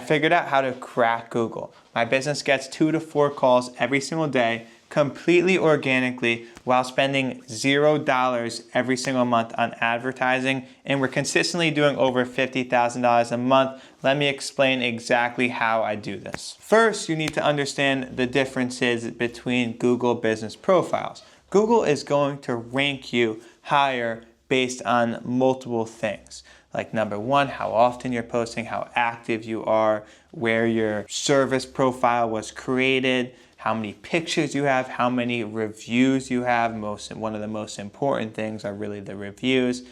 figured out how to crack Google. My business gets 2 to 4 calls every single day, completely organically, while spending $0 every single month on advertising, and we're consistently doing over $50,000 a month. Let me explain exactly how I do this. First, you need to understand the differences between Google business profiles. Google is going to rank you higher based on multiple things. Like number one, how often you're posting, how active you are, where your service profile was created, how many pictures you have, how many reviews you have. One of the most important things are really the reviews,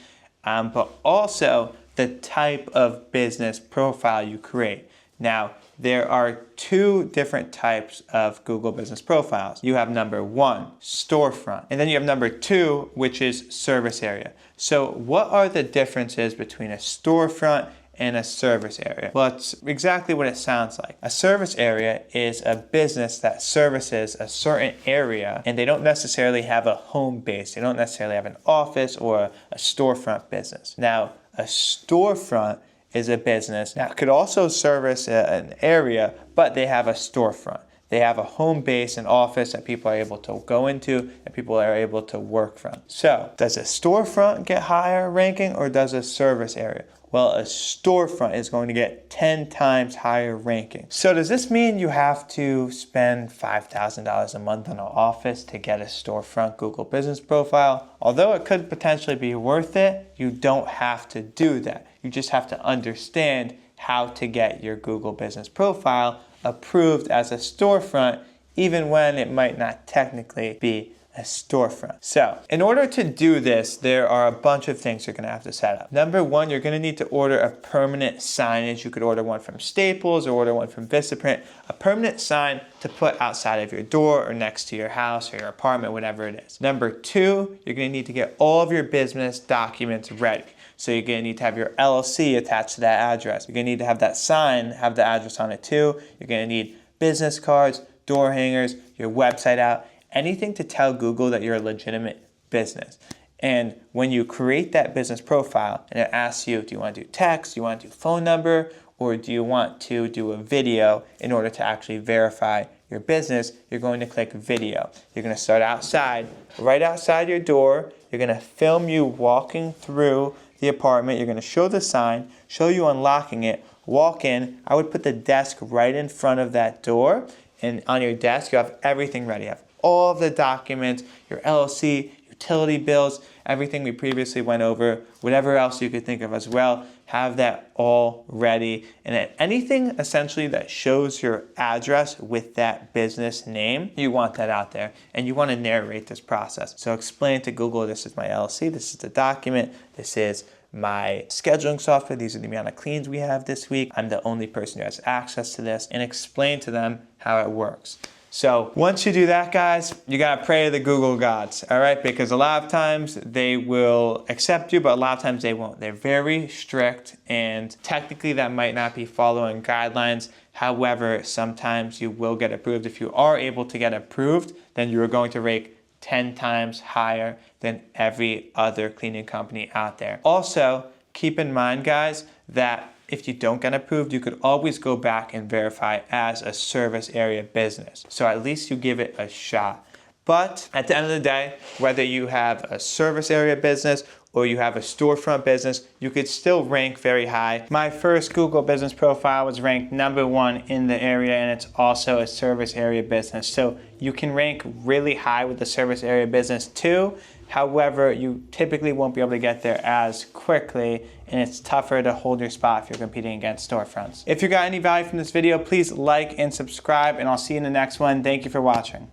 but also the type of business profile you create. Now, there are 2 different types of Google business profiles. You have number 1, storefront, and then you have number 2, which is service area. So what are the differences between a storefront and a service area? Well, it's exactly what it sounds like. A service area is a business that services a certain area, and they don't necessarily have a home base. They don't necessarily have an office or a storefront business. Now, a storefront is a business that could also service an area, but they have a storefront. They have a home base, an office that people are able to go into and people are able to work from. So, does a storefront get higher ranking or does a service area? Well, a storefront is going to get 10 times higher ranking. So does this mean you have to spend $5,000 a month on an office to get a storefront Google business profile? Although it could potentially be worth it, you don't have to do that. You just have to understand how to get your Google business profile approved as a storefront, even when it might not technically be a storefront. So, in order to do this, there are a bunch of things you're going to have to set up. Number 1, you're going to need to order a permanent signage. You could order one from Staples or order one from Vistaprint. A permanent sign to put outside of your door or next to your house or your apartment, whatever it is. Number 2, you're going to need to get all of your business documents ready. So you're going to need to have your LLC attached to that address. You're going to need to have that sign have the address on it too. You're going to need business cards, door hangers, your website out, anything to tell Google that you're a legitimate business. And when you create that business profile and it asks you, do you want to do text, do you want to do phone number, or do you want to do a video in order to actually verify your business, you're going to click video. You're going to start outside, right outside your door. You're going to film you walking through the apartment. You're going to show the sign, show you unlocking it, walk in. I would put the desk right in front of that door, and on your desk you have everything ready. You have all of the documents, your LLC, utility bills, everything we previously went over, whatever else you could think of as well, have that all ready. And then anything essentially that shows your address with that business name, you want that out there. And you want to narrate this process. So explain to Google, this is my LLC, this is the document, this is my scheduling software, these are the amount of cleans we have this week, I'm the only person who has access to this, and explain to them how it works. So once you do that, guys, you gotta pray to the Google gods, all right? Because a lot of times they will accept you, but a lot of times they won't. They're very strict, and technically that might not be following guidelines. However, sometimes you will get approved. If you are able to get approved, then you're going to rank 10 times higher than every other cleaning company out there. Also, keep in mind, guys, that if you don't get approved, you could always go back and verify as a service area business. So at least you give it a shot. But at the end of the day, whether you have a service area business or you have a storefront business, you could still rank very high. My first Google business profile was ranked number 1 in the area, and it's also a service area business. So you can rank really high with the service area business too. However, you typically won't be able to get there as quickly, and it's tougher to hold your spot if you're competing against storefronts. If you got any value from this video, please like and subscribe, and I'll see you in the next one. Thank you for watching.